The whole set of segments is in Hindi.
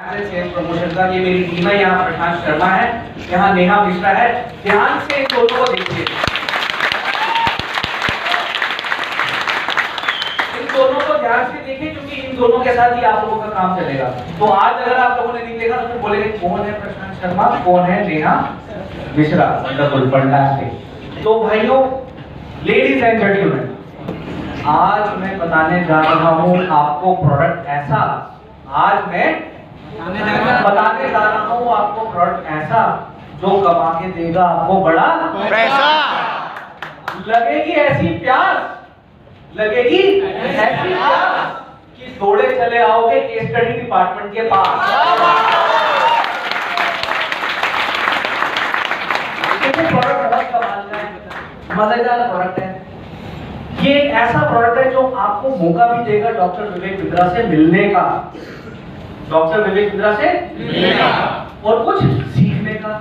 प्रमोशन का ये मेरी टीम है। यहाँ प्रशांत शर्मा है, यहाँ नेहा मिश्रा है। ध्यान से इन दोनों को देखिए, इन दोनों को ध्यान से देखिए, क्योंकि इन दोनों के साथ ही आप लोगों का काम चलेगा। तो आज अगर आप लोगों ने नहीं देखा तो फिर बोलेंगे कौन है प्रशांत शर्मा, कौन है नेहा मिश्रा। Wonderful, fantastic. तो भाइयों, लेडीज एंड जेंटलमैन, आज मैं बताने जा रहा हूँ आपको प्रोडक्ट ऐसा, आज मैं बताने जा रहा हूँ आपको प्रोडक्ट ऐसा जो कमा के देगा आपको बड़ा पैसा। लगेगी ऐसी प्यास, लगेगी ऐसी प्यास कि दौड़े चले आओगे केस स्टडी डिपार्टमेंट के पास। प्रोडक्ट बहुत कमाल का है, मजेदार प्रोडक्ट है। ये एक ऐसा प्रोडक्ट है जो आपको मौका भी देगा डॉक्टर विवेक बिंद्रा से मिलने का, डॉक्टर विवेक बिंद्रा से मिलने का और कुछ सीखने का।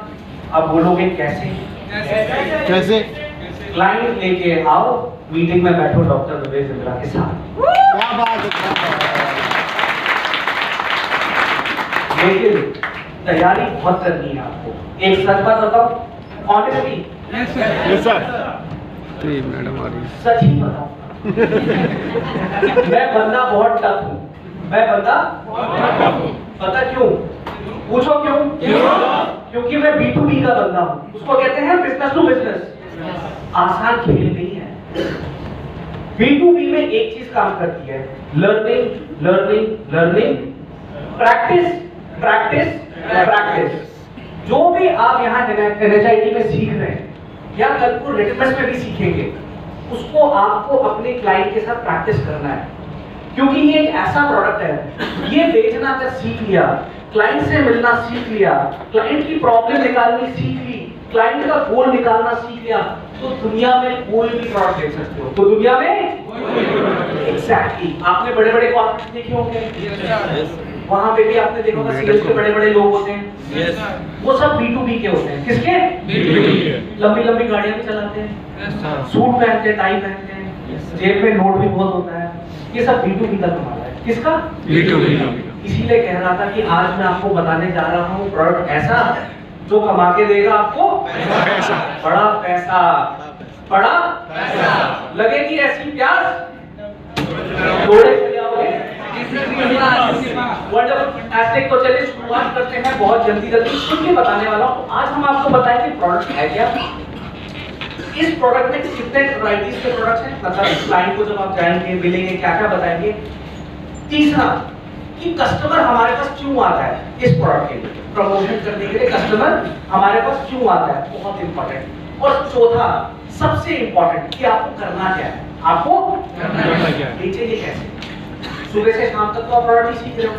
अब बोलोगे कैसे? कैसे? क्लाइंट लेके आओ, मीटिंग में बैठो डॉक्टर विवेक बिंद्रा के साथ। क्या बात है। लेकिन तैयारी बहुत करनी है आपको। एक सच बात बताओ, ऑनेस्टली। Yes sir. मैडम आ रही है। सच ही बताओ, मैं बंदा बहुत टफ हूँ, मैं बंदा पता क्यों? पूछो क्यों? क्योंकि मैं B2B का बंदा हूँ, उसको कहते हैं बिजनेस टू बिजनेस। आसान खेल नहीं है। B2B में एक चीज काम करती है, learning learning learning, practice practice practice. जो भी आप यहाँ NHIT में सीख रहे हैं या कल को रिटर्न्स में भी सीखेंगे, उसको आपको अपने क्लाइंट के साथ प्रैक्टिस करना है। क्योंकि ये एक ऐसा प्रोडक्ट है, ये बेचना अगर सीख लिया, क्लाइंट से मिलना सीख लिया, क्लाइंट की प्रॉब्लम निकालनी सीख ली, क्लाइंट का गोल निकालना सीख लिया, तो दुनिया में कोई भी प्रोडक्ट बेच सकते हो। तो दुनिया में एग्जैक्टली आपने बड़े बड़े कॉर्पोरेट देखे होंगे, वहां पे भी आपने देखा होगा सेल्स के बड़े बड़े लोग होते हैं, वो सब B2B के होते हैं। किसके? लंबी लंबी गाड़ियां भी चलाते हैं, सूट पहनते हैं, टाई पहनते हैं, जेब में नोट भी बहुत होता है। ये सब B2B का कमाल है। किसका? B2B। इसीलिए कह रहा था कि आज मैं आपको बताने जा रहा हूँ प्रोडक्ट ऐसा जो कमा के देगा आपको बड़ा पैसा, बड़ा पैसा। लगेगी ऐसी प्यास, दौड़े चले आओगे। Wonderful, fantastic. तो चलिए शुरुआत करते हैं बहुत जल्दी कुछ भी बताने वाला हूँ। तो आज हम आपको बताएंगे प्रोडक्ट है क्या, इस प्रोडक्ट में कितने वैरायटीज के प्रोडक्ट्स हैं, मतलब क्लाइंट को जब आप जाएंगे मिलेंगे क्या क्या बताएंगे। तीसरा, कि कस्टमर हमारे पास क्यों आता है इस प्रोडक्ट के लिए, प्रमोशन करने के लिए कस्टमर हमारे पास क्यों आता है, बहुत इंपॉर्टेंट। और चौथा, सबसे इंपॉर्टेंट, कि आपको करना क्या है, आपको करना क्या है, बेचेंगे कैसे। सुबह से शाम तक तो आप प्रोडक्ट ही सीख रहे हो,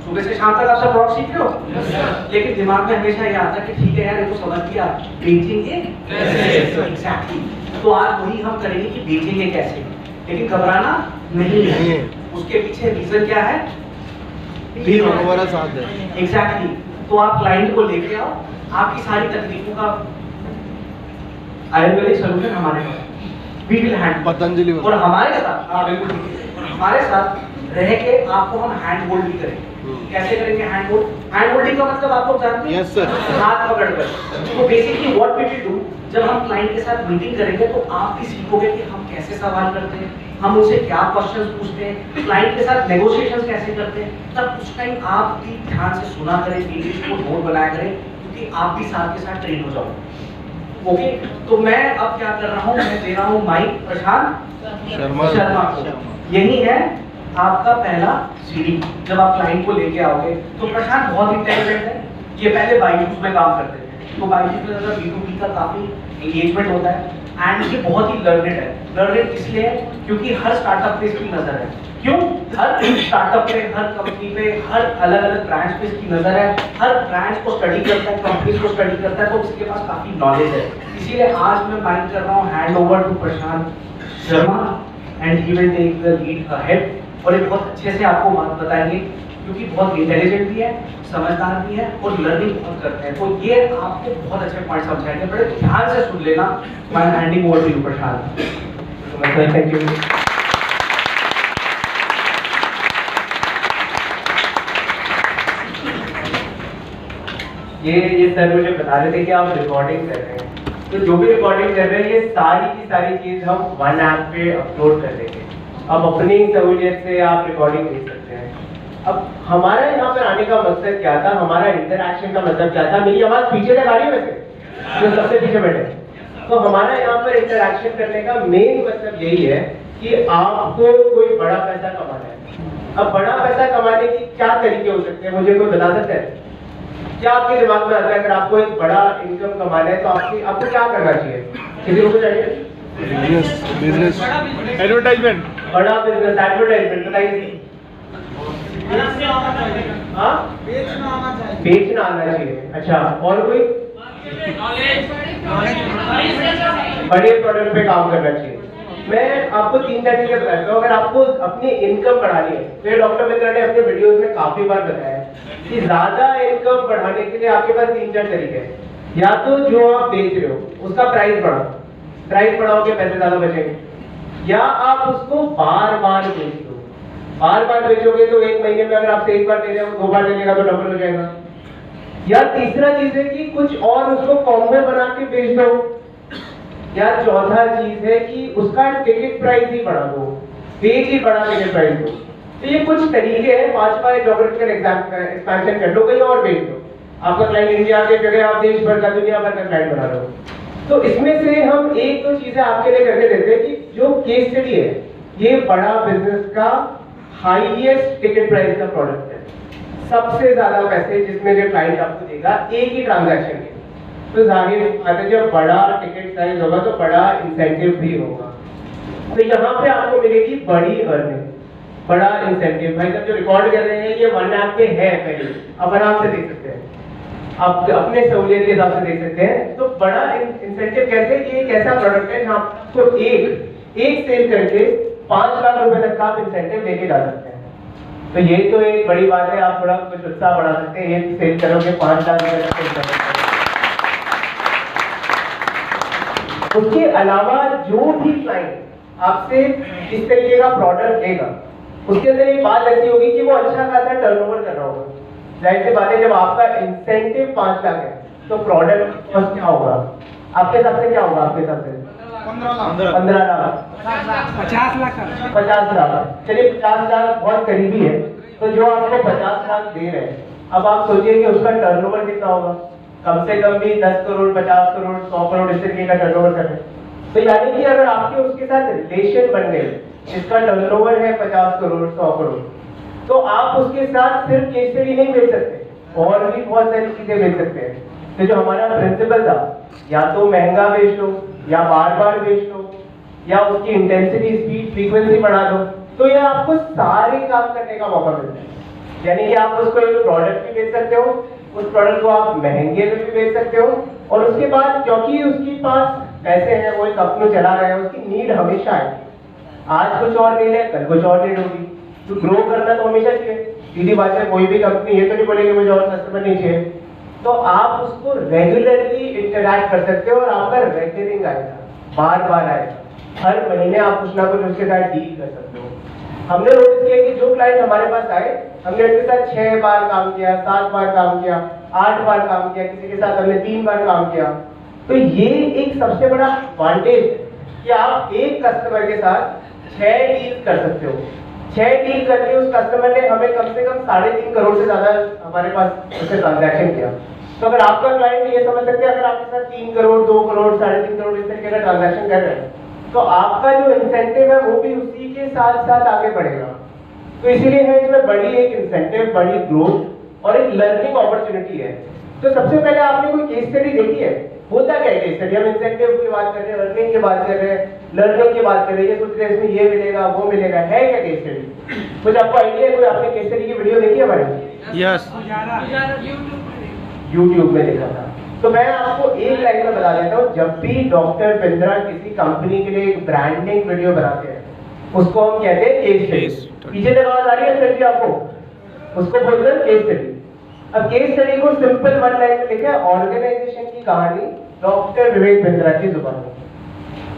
सुबह से शाम तक आप सब प्रोडक्ट सीख रहे हो, लेकिन दिमाग में हमेशा ये आता है कि ठीक है यार, ये तो समझ लिया, बेचेंगे कैसे। एग्जैक्टली। तो आज वही हम करेंगे कि बेचेंगे कैसे, लेकिन घबराना नहीं है। उसके पीछे रीजन क्या है, हमारा साथ है। एग्जैक्टली। तो आप क्लाइंट को लेके आओ, आपकी सारी तकलीफों का आयुर्वेदिक सॉल्यूशन हमारे पास, वी विल हैंड पतंजलि, और हमारे साथ, हाँ बिल्कुल, और हमारे साथ रह के आपको हम हैंड होल्ड भी करेंगे। कैसे करेंगे हैंड होल्ड? हैंड होल्डिंग का मतलब आप लोग जानते हैं? Yes sir. हाथ पकड़कर। तो basically what we will do, जब हम क्लाइंट के साथ मीटिंग करेंगे तो आप भी सीखोगे कि हम कैसे सवाल करते हैं, हम उनसे क्या क्वेश्चंस पूछते हैं, क्लाइंट के साथ नेगोशिएशंस कैसे करते हैं। तब उस टाइम आप भी ध्यान से सुना करें, इंग्लिश को नोट बनाया करें, क्योंकि आप भी साथ के साथ ट्रेन हो जाओगे। ओके, तो मैं अब क्या कर रहा हूँ, मैं दे रहा हूँ माइक प्रशांत शर्मा को। यही है आपका पहला सीढ़ी। जब आप क्लाइंट को लेके आओगे तो प्रशांत बहुत इंटेलिजेंट है, ये पहले बायजूस में काम करते थे, तो बायजूस में ज़्यादा B2B का काफ़ी एंगेजमेंट होता है, एंड ये बहुत ही लर्नेड है। लर्नेड इसलिए क्योंकि हर स्टार्टअप पे इसकी नज़र है। क्यों? हर स्टार्टअप पे, हर कंपनी पे, हर अलग अलग ब्रांच पे इसकी नज़र है, हर ब्रांच को स्टडी करता है, कंपनी को स्टडी करता है, तो उसके पास काफ़ी नॉलेज है। इसीलिए आज मैं माइंड कर रहा हूँ hand over to Prashant Sharma, and he will take the lead ahead, और ये बहुत अच्छे से आपको बात बताएंगे, क्योंकि बहुत इंटेलिजेंट भी है, समझदार भी है और लर्निंग बहुत करते हैं। तो ये आपको बहुत अच्छे पॉइंट समझाएंगे, बड़े ध्यान से सुन लेना। मैं handing over to you Prashant. Thank you. ये सर मुझे बता रहे थे कि आप रिकॉर्डिंग कर रहे हैं, तो जो भी रिकॉर्डिंग कर रहे हैं ये सारी की सारी चीज हम वन ऐप पे अपलोड कर देंगे। अब अपनी सहूलियत से आप रिकॉर्डिंग देख सकते हैं। अब हमारा यहाँ पर आने का मकसद क्या था, हमारा इंटरैक्शन का मतलब क्या था? मेरी आवाज पीछे तक आ रही है वैसे, जो सबसे पीछे बैठे? तो हमारा यहाँ पर इंटरैक्शन करने का मेन मतलब यही है कि आपको कोई बड़ा पैसा कमाना है। अब बड़ा पैसा कमाने की क्या तरीके हो सकते हैं, मुझे कोई बता सकता है? क्या आपके दिमाग में आता है अगर आपको एक बड़ा इनकम कमाना है तो आपको क्या करना चाहिए? किसी को चाहिए? बिजनेस एडवर्टाइजमेंट, बड़ा बिजनेस, एडवर्टाइजमेंट, बताइए। हाँ, बेचना आना चाहिए। अच्छा, और कोई? बड़े प्रोडक्ट पे काम करना चाहिए। मैं आपको 3-4 चीजें बताता हूँ। अगर आपको अपनी इनकम बढ़ानी है तो डॉक्टर मित्रा ने अपने वीडियोस में काफी बार बताया कि ज्यादा इनकम बढ़ाने के लिए आपके पास 3-4 तरीके हैं। या तो जो आप बेच रहे हो उसका प्राइस बढ़ाओ, प्राइस बढ़ाओगे पैसे ज्यादा बचेंगे। या आप उसको बार बार बेच दो, बार बार बेचोगे तो एक महीने में अगर आप एक बार दे रहे हो 2 बार देगा तो डबल हो जाएगा। या तीसरा चीज है कि कुछ और उसको कॉम्बो बना के बेच दो। या चौथा चीज है कि उसका टिकट प्राइस ही बढ़ा दो, पेज ही बढ़ा टिकट प्राइस दो। तो ये कुछ तरीके हैं। 5 ज्योग्राफिकल एक्सपेंशन कर लो, कहीं और बेच दो। आपका क्लाइंट इंडिया के जगह आप देश भर का, दुनिया भर का क्लाइंट बना लो। तो इसमें से हम 1-2 चीजें आपके लिए करके देते हैं कि जो केस स्टडी है ये बड़ा बिजनेस का हाईएस्ट टिकट प्राइस का प्रोडक्ट है। सबसे ज्यादा पैसे जिसमें जो क्लाइंट आपको देगा एक ही ट्रांजैक्शन के। तो जाहिर बात है जब बड़ा टिकट साइज होगा तो बड़ा इंसेंटिव भी होगा। तो यहाँ पे आपको मिलेगी बड़ी अर्निंग, बड़ा इंसेंटिव। भाई साहब जो रिकॉर्ड कर रहे हैं ये वन ऐप पे है पहले, आप आराम से देख सकते हैं, आप अपने सहूलियत के हिसाब से देख सकते हैं। तो बड़ा इंसेंटिव कैसे? ये एक ऐसा प्रोडक्ट है जहाँ आपको एक सेल करके 5 लाख रुपए तक का आप इंसेंटिव लेके जा सकते हैं। तो ये तो एक बड़ी बात है, आप थोड़ा कुछ उत्साह बढ़ा सकते हैं। ये सेल करोगे 5 लाख रुपए तक सेल कर सकते हैं। उसके अलावा जो भी क्लाइंट आपसे इस तरीके का प्रोडक्ट लेगा उसके अंदर एक बात ऐसी होगी कि वो अच्छा खासा टर्नओवर कर रहा होगा। जाहिर सी बात है जब आपका इंसेंटिव 5 लाख है तो प्रोडक्ट कॉस्ट क्या होगा आपके हिसाब से? क्या होगा आपके हिसाब से? 15 लाख, 50 लाख। चलिए 50 लाख बहुत करीबी है। तो जो आपको 50 लाख दे रहे हैं, अब आप सोचिए कि उसका टर्नओवर कितना होगा। कम से कम भी 10 करोड़, 50 करोड़, 100 करोड़ इस तरीके का टर्नओवर कर रहे हैं। तो यानी कि अगर आपके उसके साथ रिलेशन बन गए, जिसका टर्नओवर है 50 करोड़, 100 करोड़, तो आप उसके साथ सिर्फ केस स्टडी नहीं बेच सकते, और भी बहुत सारी चीजें बेच सकते हैं। तो जो हमारा प्रिंसिपल था, या तो महंगा बेच लो, या बार बार बेच लो, या उसकी इंटेंसिटी, स्पीड, फ्रीक्वेंसी बढ़ा दो, तो ये आपको सारे काम करने का मौका मिलता है। यानी कि आप उसको एक प्रोडक्ट भी बेच सकते हो, उस प्रोडक्ट को आप महंगे में भी बेच सकते हो, और उसके बाद क्योंकि उसके पास पैसे हैं, वो एक कंपनी चला रहा है, उसकी नीड हमेशा आएगी। आज कुछ और नीड है, कल कुछ और नीड होगी। तो ग्रो करना तो हमेशा चाहिए। सीधी बात है, कोई भी कंपनी ये तो नहीं बोलेगी मुझे और कस्टमर नहीं चाहिए। तो आप उसको रेगुलरली इंटरैक्ट कर सकते हो और आपका रेकरिंग आएगा, बार बार आएगा। हर महीने आप कुछ ना कुछ उसके साथ डील कर सकते हो। हमने नोटिस किया कि जो क्लाइंट हमारे पास आए, हमने उनके साथ 6 बार काम किया, 7 बार काम किया, 8 बार काम किया, किसी के साथ हमने 3 बार काम किया। तो ये एक सबसे बड़ा एडवांटेज है कि आप एक कस्टमर के साथ 6 डील कर सकते हो। 6 डील करके उस कस्टमर ने हमें कम से कम 3.5 करोड़ से ज्यादा हमारे पास उससे ट्रांजैक्शन किया। तो अगर आपका क्लाइंट ये समझ सकते हैं, अगर आपके साथ 3 करोड़, 2 करोड़, 3.5 करोड़ इस तरीके का ट्रांजैक्शन कर रहे हैं, तो आपका जो इंसेंटिव है वो भी उसी के साथ साथ आगे बढ़ेगा। तो इसीलिए है इसमें बड़ी एक इंसेंटिव, बड़ी ग्रोथ और एक लर्निंग अपॉर्चुनिटी है। तो सबसे पहले आपने कोई केस स्टडी देखी है? होता क्या है केस स्टडी? हम इंसेंटिव की बात कर रहे हैं, अर्निंग की बात कर रहे हैं, लर्निंग की बात कर रहे हैं, ये सोच रहे हैं इसमें ये मिलेगा, वो मिलेगा। है क्या केस स्टडी? कुछ आपको आइडिया है? कोई आपने केस स्टडी की वीडियो देखी है हमारी? यस, YouTube में देखा था। तो मैं आपको एक लाइन में बता देता हूँ, जब भी डॉक्टर बिंद्रा किसी कंपनी के लिए एक ब्रांडिंग वीडियो बनाते हैं, उसको हम कहते हैं केस स्टडी। पीछे तक आवाज आ रही है सर जी आपको? उसको बोलते हैं केस स्टडी। अब केस स्टडी को सिंपल 1 लाइन में लिखा है, ऑर्गेनाइजेशन की कहानी डॉक्टर विवेक बिंद्रा की जुबान में।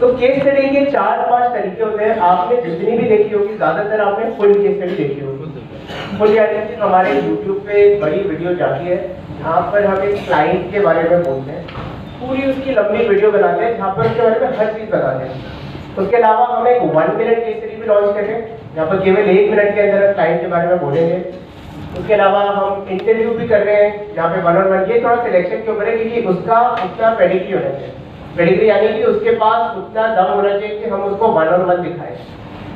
तो केस स्टडी के 4-5 तरीके होते हैं। आपने जितनी भी देखी होगी, ज्यादातर आपने फुल केस स्टडी देखी होगी। मुझे याद है कि हमारे YouTube पे एक बड़ी वीडियो जाती है जहाँ पर हम एक क्लाइंट के बारे में बोलते हैं, पूरी उसकी लंबी वीडियो बनाते हैं जहाँ पर उसके बारे में हर चीज़ बताते हैं। उसके अलावा हम एक 1 मिनट केस स्टडी भी लॉन्च करें जहाँ पर केवल 1 मिनट के अंदर क्लाइंट के बारे में बोलेंगे। उसके अलावा हम इंटरव्यू भी कर रहे हैं जहाँ पे 1-on-1, ये थोड़ा सिलेक्शन के ऊपर है क्योंकि उसका उतना पेडिग्री होना चाहिए। पेडिग्री यानी कि उसके पास उतना दम होना चाहिए कि हम उसको 1-on-1 दिखाएं।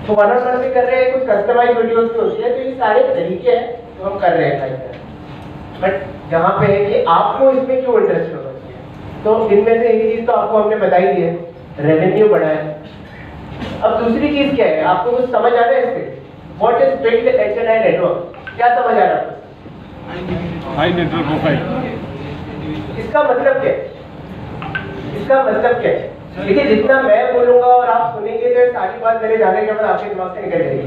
तो 1-on-1 भी कर रहे हैं, कुछ कस्टमाइज वीडियोस भी होती है, तो ये सारे तरीके हैं जो हम कर रहे हैं। बट जहाँ पे है कि आपको इसमें क्यों इंटरेस्ट होना चाहिए, तो इनमें से एक चीज़ तो आपको हमने बताई दी है, रेवेन्यू बढ़ा है। अब दूसरी चीज़ क्या है, आपको कुछ समझ आ रहा है इससे? What is build HNI network, क्या समझ आ रहा है आपको? High network profile. इसका मतलब क्या है? इसका मतलब क्या है? देखिए, जितना मैं बोलूंगा और आप सुनेंगे तो सारी बात मेरे जाने के बाद आपके दिमाग से निकल जाएगी।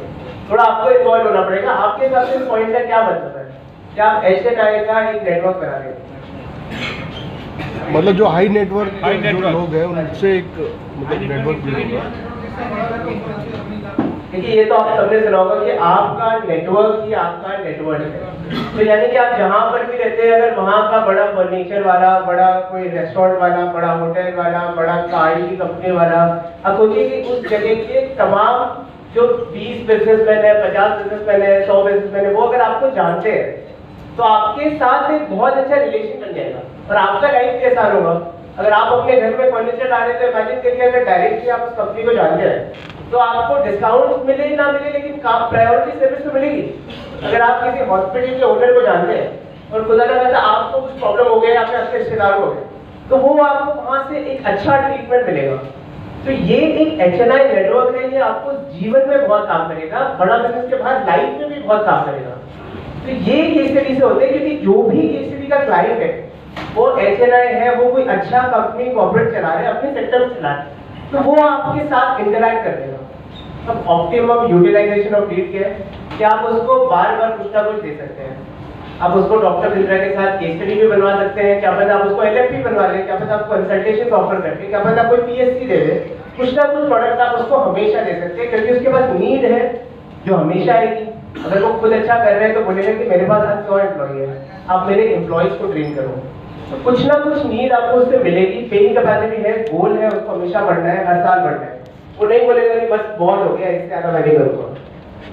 थोड़ा आपको इन्वॉल्व होना पड़ेगा। आपके हिसाब से इस पॉइंट का क्या मतलब है कि आप HNI का एक नेटवर्क बना रहे हैं? मतलब जो हाई नेटवर्क जो लोग हैं उनसे एक मतलब नेटवर्क बिल्ड होगा। देखिए, ये तो आप सबने सुना होगा कि आपका नेटवर्क ही आपका नेटवर्क है। तो यानी कि आप जहाँ पर भी रहते हैं, अगर वहाँ का बड़ा फर्नीचर वाला, बड़ा कोई रेस्टोरेंट वाला, बड़ा होटल वाला, बड़ा गाड़ी की कंपनी वाला, आप सोचिए कि उस जगह के तमाम जो 20 बिजनेसमैन है, 50 बिजनेसमैन है, 100 बिजनेसमैन है, वो अगर आपको जानते हैं तो आपके साथ एक बहुत अच्छा रिलेशन बन जाएगा और आपका लाइफ भी आसान होगा। अगर आप अपने घर में फर्नीचर ला रहे तो इमेजिन करिए अगर डायरेक्टली आप उस कंपनी को जानते हैं तो आपको डिस्काउंट मिले ना मिले, लेकिन प्रायोरिटी सर्विस तो मिलेगी। अगर आप किसी हॉस्पिटल के ओनर को जानते हैं और खुदा ना खास्ता आपको कुछ प्रॉब्लम हो गया, आपके अच्छे रिश्तेदार हो गए, तो वो आपको वहाँ से एक अच्छा ट्रीटमेंट मिलेगा। तो ये एक HNI नेटवर्क है, ये आपको जीवन में बहुत काम करेगा, बड़ा बिजनेस के बाहर लाइफ में भी बहुत काम करेगा। तो ये केस स्टडी से होते हैं क्योंकि जो भी केस स्टडी का क्लाइंट है वो HNI है, वो कोई अच्छा कंपनी कॉर्पोरेट चला रहे हैं, अपने सेक्टर में चला रहे हैं, तो वो आपके साथ इंटरैक्ट कर देगा। अब ऑप्टिमम यूटिलाइजेशन ऑफ लीड क्या है कि आप उसको बार बार कुछ ना कुछ दे सकते हैं। आप उसको डॉक्टर मित्रा के साथ केस स्टडी भी बनवा सकते हैं, क्या पता आप उसको LFP बनवा लें, क्या पता आप कंसल्टेशन ऑफर करके, क्या पता कोई PSC दे दे, कुछ ना कुछ प्रोडक्ट आप उसको हमेशा दे सकते हैं क्योंकि उसके पास नीड है जो हमेशा आएगी। अगर वो खुद अच्छा कर रहे हैं तो बोलेंगे कि मेरे पास आज 100 एम्प्लॉई है, आप मेरे एम्प्लॉयज को ट्रेन करो। तो कुछ ना कुछ नीड आपको उससे मिलेगी। पेइंग कैपेसिटी है, गोल है, उसको हमेशा बढ़ना है, हर साल बढ़ना है। वो नहीं बोलेगा कि बस बहुत हो गया, इससे ज़्यादा मैं नहीं करूँगा।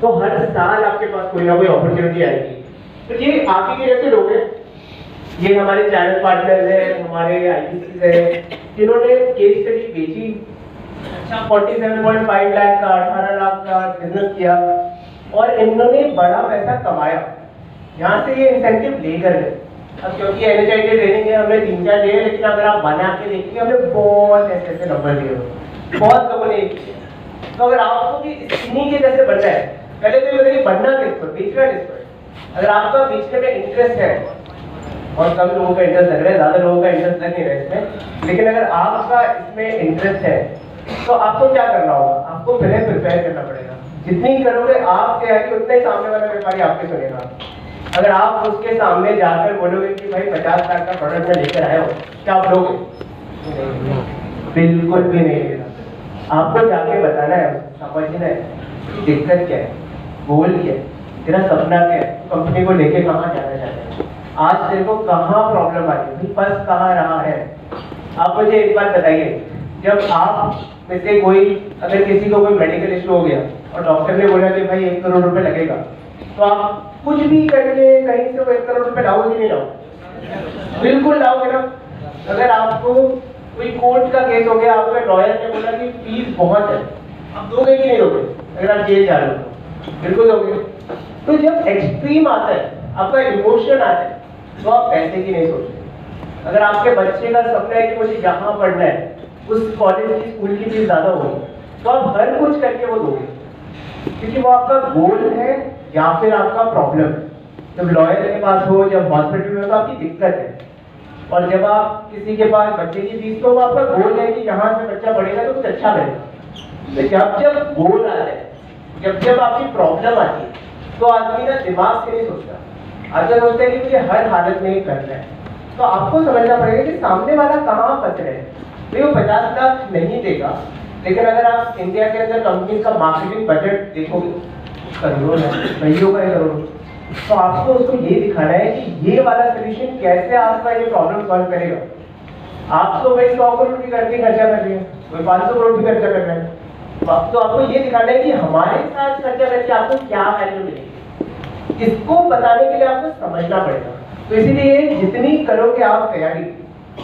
तो हर साल आपके पास कोई ना कोई अपॉर्चुनिटी आएगी। तो ये आप ही के जैसे लोग हैं, ये हमारे चैनल पार्टनर्स हैं, हमारे IPCs हैं, जिन्होंने केस स्टडी बेची, 47.5 लाख का, 18 लाख का बिजनेस किया और इन्होंने बड़ा पैसा कमाया। यहाँ से ये इंसेंटिव लेकर गए। अब क्योंकि NHIT ट्रेनिंग है, हमने 3-4 दिए, लेकिन अगर आप बना के देखेंगे हमने बहुत ऐसे नंबर दिए, बहुत लोगों ने। तो अगर आपको भी इन्हीं के जैसे बनना है, पहले तो ये बताइए बनना किसको, बेचना किसको। अगर आपका बेचने में इंटरेस्ट है, और कम लोगों का इंटरेस्ट लग रहा है, ज़्यादा लोगों का इंटरेस्ट लग नहीं रहा है इसमें, लेकिन अगर आपका इसमें इंटरेस्ट है तो आपको क्या करना होगा, आपको पहले प्रिपेयर करना पड़ेगा। जितनी करोगे आप तैयारी, उतना ही सामने वाला व्यापारी आपके सुनेगा। अगर आप उसके सामने जाकर बोलोगे कि भाई 50 लाख का प्रोडक्ट मैं लेकर आया हूँ, क्या आप लोगे? बिल्कुल भी नहीं लेना। आपको जाके बताना है, समझना है कि दिक्कत क्या है, गोल क्या है, तेरा सपना क्या है, कंपनी को लेके कहाँ जाना चाहते हैं, आज तेरे को कहाँ प्रॉब्लम आ रही है, फंस कहाँ रहा है। आप मुझे एक बात बताइए, जब आप में से कोई, अगर किसी को कोई मेडिकल इशू हो गया और डॉक्टर ने बोला कि भाई 1 करोड़ रुपए लगेगा, तो आप कुछ भी करके कहीं से वो 1 करोड़ रुपए लाओगे कि नहीं लाओगे? बिल्कुल लाओगे ना। अगर आपको कोई कोर्ट का केस हो गया, आपके लॉयर ने बोला कि फीस बहुत है, आप दोगे कि नहीं दोगे? अगर आप जेल जा रहे हो तो बिल्कुल दोगे। तो जब एक्सट्रीम आता है, आपका इमोशन आता है, तो आप पैसे की नहीं सोचते। अगर आपके बच्चे का सपना है कि मुझे यहाँ पढ़ना है, उस कॉलेज की, स्कूल की फीस ज़्यादा होगी, तो आप हर कुछ करके वो दोगे, क्योंकि वो आपका गोल है या फिर आपका प्रॉब्लम है। जब लॉयर के पास हो, जब हॉस्पिटल में हो, तो आपकी दिक्कत है। और जब आप किसी के पास बच्चे की फीस, तो वो आपका गोल है कि यहाँ से बच्चा पढ़ेगा तो कुछ अच्छा करेगा। तो जब गोल आता है, जब आपकी प्रॉब्लम आती है, तो आदमी ना दिमाग से नहीं सोचता, आदमी सोचता है कि मुझे हर हालत में ही करना है। तो आपको समझना पड़ेगा कि सामने वाला कहाँ फंस रहे हैं। नहीं, वो 50 लाख नहीं देगा, लेकिन अगर आप इंडिया के अंदर कंपनी का मार्केटिंग बजट देखोगे, करोड़ों है, कईयों का करोड़। तो आपको उसको ये दिखाना है कि ये वाला सोल्यूशन कैसे आपका ये प्रॉब्लम सॉल्व करेगा। आप तो भाई 100 करोड़ की करके खर्चा कर रहे हैं, कोई 500 करोड़ की खर्चा कर रहे हैं, तो आपको ये दिखाना है कि हमारे साथ खर्चा करके आपको क्या वैल्यू मिलेगी। इसको बताने के लिए आपको समझना पड़ेगा। तो इसीलिए जितनी करोगे आप तैयारी,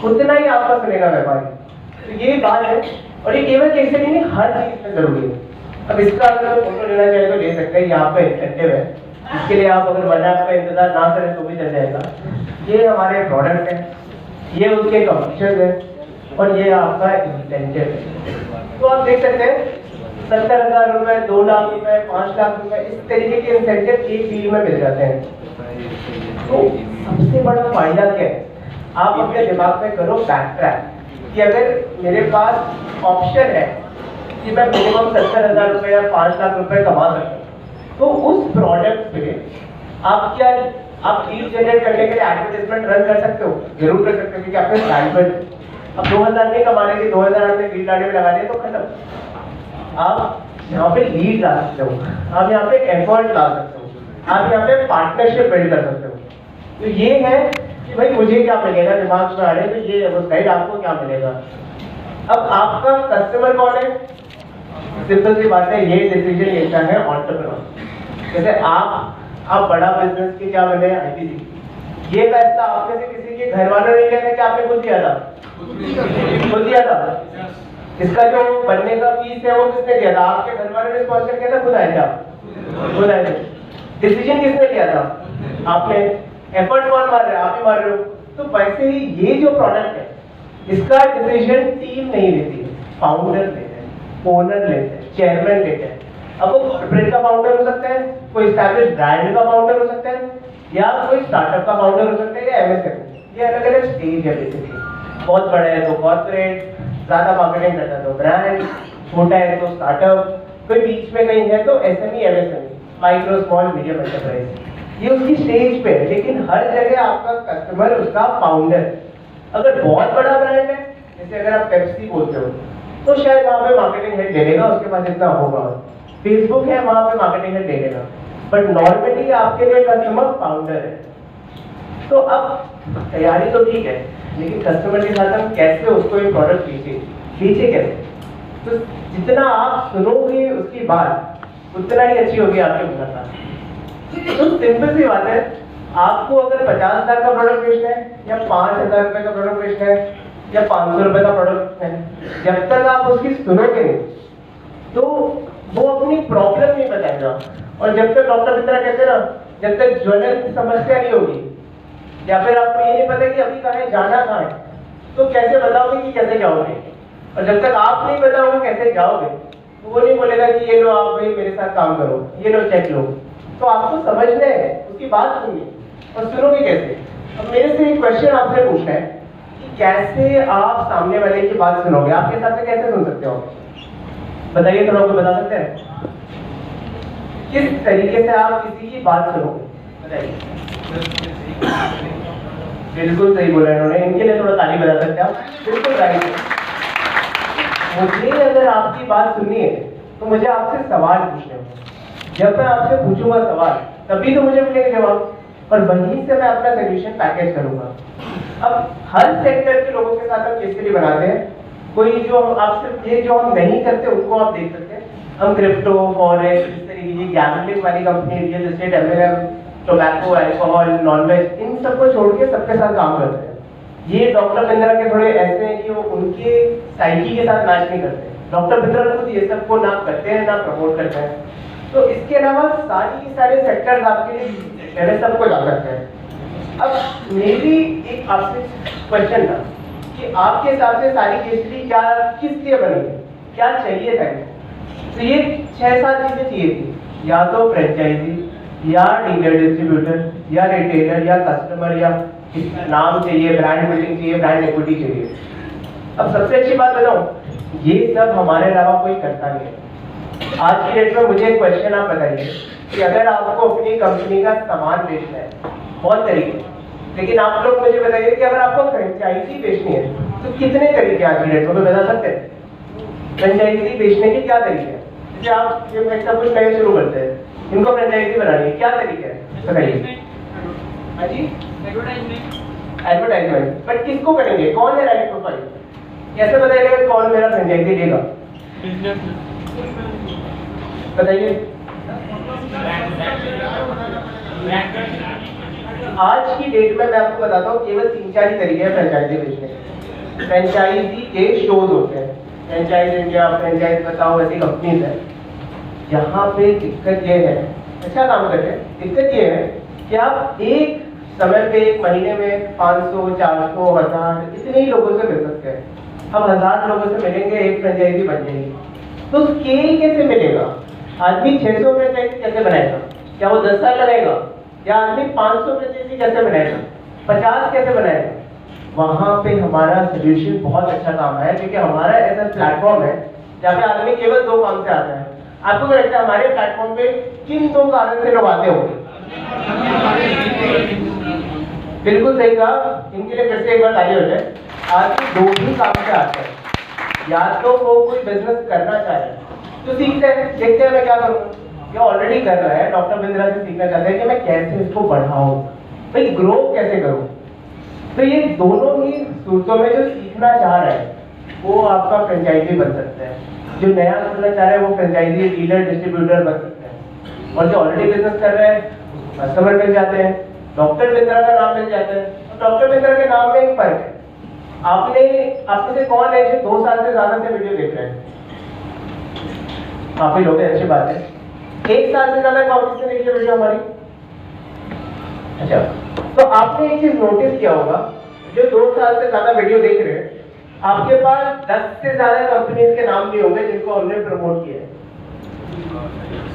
उतना ही आपका सुनेगा व्यापारी। तो ये बात है, और ये केवल कैसे नहीं, हर चीज में जरूरी है। अब इसका अगर फोटो लेना चाहे तो ले सकते हैं, ये आपका इंसेंटिव है। इसके लिए आप अगर 1 लाख का इंतजार ना करें तो भी चल जाएगा। ये हमारे प्रोडक्ट है, ये उसके कमीशन है, और ये आपका इंसेंटिव है। तो आप देख सकते हैं 70,000 रुपए, 2 लाख रुपए, 5 लाख रुपए, इस तरीके के इंसेंटिव एक डील में मिल जाते हैं। तो सबसे बड़ा फायदा क्या है, आप अपने दिमाग में करो बैक ट्रैक कि अगर मेरे पास ऑप्शन है कि मैं मिनिमम 70,000 रुपए या 5 लाख रुपए कमा सकता हूँ, तो उस प्रोडक्ट पे आप क्या, आप लीड जनरेट करने के लिए एडवर्टाइजमेंट रन कर सकते हो, जरूर कर सकते हो, क्योंकि आपके ब्रांड अब 2000 नहीं कमा रहे थे, 2000 आपने लीड लाने में लगा दिया तो खत्म। आप यहाँ पे लीड ला सकते हो, आप यहाँ पे एफर्ट ला सकते हो, आप यहाँ पे पार्टनरशिप बिल्ड कर सकते हो। तो ये है कि भाई मुझे क्या मिलेगा, दिमाग में आ रहे हैं तो ये वो साइड आपको क्या मिलेगा। अब आपका कस्टमर कौन है, सिंपल सी बात है, ये डिसीजन लेता है एंटरप्रेन्योर। जैसे आप बड़ा बिजनेस के क्या बने, आईपीसी, ये फैसला आप में से किसी के घर वालों ने लिया था कि आपने खुद दिया था, खुद दिया था। इसका जो बनने का फीस है वो किसने दिया था, आपके घर वालों ने स्पॉन्सर किया था, खुद आए थे आप, खुद आए थे। डिसीजन किसने लिया था, आपने। एफर्ट कौन मार रहा है, आप ही मार रहे हो। तो वैसे ही ये जो प्रोडक्ट है, इसका डिसीजन टीम नहीं लेती है, फाउंडर लेते हैं, ओनर लेते हैं, चेयरमैन लेते हैं। अब वो कॉर्पोरेट का फाउंडर हो सकता है, कोई एस्टैब्लिश ब्रांड का फाउंडर हो सकता है, या कोई स्टार्टअप का फाउंडर हो सकता है, या एमएसएमई। ये अलग अलग स्टेज है बेसिकली। बहुत बड़ा है तो कॉर्पोरेट, ज्यादा मार्केटिंग करता है तो ब्रांड, छोटा है तो स्टार्टअप, कोई बीच में कहीं है तो SME, MSME, micro small medium enterprise. ये उसकी स्टेज पे है, लेकिन हर जगह आपका कस्टमर उसका फाउंडर। अगर बहुत बड़ा ब्रांड है, जैसे अगर आप पेप्सी बोलते हो, तो शायद वहाँ पे मार्केटिंग हेड ले लेगा, उसके पास इतना होगा। फेसबुक है, वहाँ पे मार्केटिंग हेड ले लेगा, बट नॉर्मली आपके लिए कस्टमर फाउंडर है। तो अब तैयारी तो ठीक है, लेकिन कस्टमर के साथ हम कैसे उसको एक प्रोडक्ट बेचे कैसे। तो जितना आप सुनोगे उसकी बात, उतना ही अच्छी होगी आपकी मुलाकात। तो सिंपल सी बात है, आपको अगर 50 लाख का प्रोडक्ट बेचना है, या 5,000 रुपए का प्रोडक्ट बेचना है, या 500 रुपए का प्रोडक्ट है, जब तक आप उसकी सुनोगे नहीं तो वो अपनी प्रॉब्लम नहीं बताएगा। और जब तक डॉक्टर मित्रा कहते हैं ना, जब तक ज्वलंत समस्या नहीं होगी, या फिर आपको ये नहीं पता कि अभी कहाँ है, जाना कहाँ है, तो कैसे बताओगे कि कैसे जाओगे। और जब तक आप नहीं बताओगे कैसे जाओगे, तो वो नहीं बोलेगा कि ये लो आप भाई मेरे साथ काम करो, ये लो चेक लो। तो आपको समझना है, उसकी बात सुनिए, और सुनोगे कैसे। अब मेरे से एक क्वेश्चन आपसे पूछना है कि कैसे आप सामने वाले की बात सुनोगे, आपके हिसाब से कैसे सुन सकते हो, बताइए थोड़ा, बता सकते हैं किस तरीके से आप किसी की बात सुनोगे, बताइए। बिल्कुल सही बोला इन्होंने, इनके लिए थोड़ा ताली बजा सकते हैं आप, बिल्कुल राइट है। मुझे अगर आपकी बात सुननी है तो मुझे आपसे सवाल पूछने होंगे। जब मैं आपसे पूछूंगा सवाल, तभी तो मुझे मिलेगा जवाब, और वहीं से मैं अपना सोल्यूशन पैकेज करूंगा। अब हर सेक्टर के लोगों के साथ हम केस स्टडी बनाते हैं। कोई जो आपसे ये जो हम नहीं करते उनको आप देख सकते हैं। हम क्रिप्टो, फॉरेक्स, इस तरीके की गैम्बलिंग वाली company, real estate, MLM, tobacco, alcohol, nonveg, इन सबको छोड़ के सबके साथ काम करते हैं। ये डॉक्टर बिंद्रा के थोड़े ऐसे हैं कि वो उनके साइकी के साथ मैच नहीं करते। डॉक्टर बिंद्रा खुद ये सबको ना करते हैं ना प्रमोट करते हैं। तो इसके अलावा सारी सारे सेक्टर्स आपके लिए पहले सबको जा सकते हैं। अब मेरी एक आपसे क्वेश्चन था कि आपके हिसाब से सारी केसरी क्या किस लिए बनी है, क्या चाहिए था। तो ये 6-7 चीजें चाहिए थी, या तो फ्रेंचाइजी, या डीलर डिस्ट्रीब्यूटर, या रिटेलर, या कस्टमर, या नाम चाहिए, ब्रांड बिल्डिंग चाहिए, ब्रांड इक्विटी चाहिए। अब सबसे अच्छी बात बताऊं, ये सब हमारे अलावा कोई करता नहीं है। आज की डेट में मुझे एक क्वेश्चन आप बताइए कि अगर आपको अपनी कंपनी का सामान बेचना है, बहुत तरीके, लेकिन आप लोग मुझे बताइए कि अगर आपको फ्रेंचाइजी बेचनी है तो कितने तरीके आज की डेट में बता सकते हैं? फ्रेंचाइजी बेचने के क्या तरीके हैं? जैसे आप ये ऐसा कुछ नया शुरू करते हैं, इनको फ्रेंचाइजी बनानी है, क्या तरीके हैं? बताइए। हाँ जी, एडवर्टाइजमेंट, बट किसको करेंगे, कौन है राइट प्रोफाइल? कैसे बताइएगा कि कौन मेरा फ्रेंचाइजी लेगा? बताइए। आज की डेट में मैं आपको बताता हूँ केवल 3-4 ही तरीके हैं फ्रेंचाइजी बेचने के। फ्रेंचाइजी के शोज होते हैं, फ्रेंचाइज इंडिया, फ्रेंचाइज बताओ, ऐसी कंपनीज है। यहाँ पे दिक्कत ये है, अच्छा काम कर रहे हैं, दिक्कत ये है कि आप एक समय पे एक महीने में 500, 400, 1000 इतने ही लोगों से मिल सकते हैं। अब 1000 लोगों से मिलेंगे, एक फ्रेंचाइजी बन जाएगी, तो स्केल कैसे मिलेगा? आदमी 600 फ्रेंचाइजी कैसे बनाएगा? क्या वो 10 साल लगाएगा? या आदमी 500 फ्रेंचाइजी कैसे बनाएगा? 50 कैसे बनाएगा? वहां पे हमारा सोल्यूशन बहुत अच्छा काम है, क्योंकि हमारा ऐसा प्लेटफॉर्म है जहाँ पे आदमी केवल 2 काम से आता है। आपको क्या लगता है हमारे प्लेटफॉर्म पे किन 2 कारण से लोग आते होंगे? बिल्कुल सही कहा, इनके लिए फिर से एक बार ताली हो जाए। आदमी 2 ही काम से आते हैं, या तो वो कोई बिजनेस करना चाह रहे हैं तो सीखते हैं, देखते हैं मैं क्या करूँ, ये ऑलरेडी कर रहा है, डॉक्टर बिंद्रा से सीखना चाहते हैं कि मैं कैसे इसको बढ़ाऊं, भाई ग्रो कैसे करूं। तो ये दोनों ही सूरतों में जो सीखना चाह रहा है वो आपका फ्रेंचाइजी बन सकता है, जो नया सीखना चाह रहा है वो फ्रेंचाइजी डीलर डिस्ट्रीब्यूटर बन सकता है, और जो ऑलरेडी बिजनेस कर रहे हैं कस्टमर मिल जाते हैं, डॉक्टर बिंद्रा का नाम मिल जाता है। तो डॉक्टर बिंद्रा के नाम में एक फर्क है, आप में से कौन है जो 2 साल से ज्यादा से वीडियो देख रहे हैं? काफी लोग हैं, अच्छी बात है। 1 साल से ज्यादा कौन से देखिए वीडियो हमारी? अच्छा, तो आपने एक चीज नोटिस किया होगा, जो 2 साल से ज्यादा वीडियो देख रहे हैं, आपके पास 10 से ज्यादा कंपनीज के नाम भी होंगे जिनको हमने प्रमोट किया है।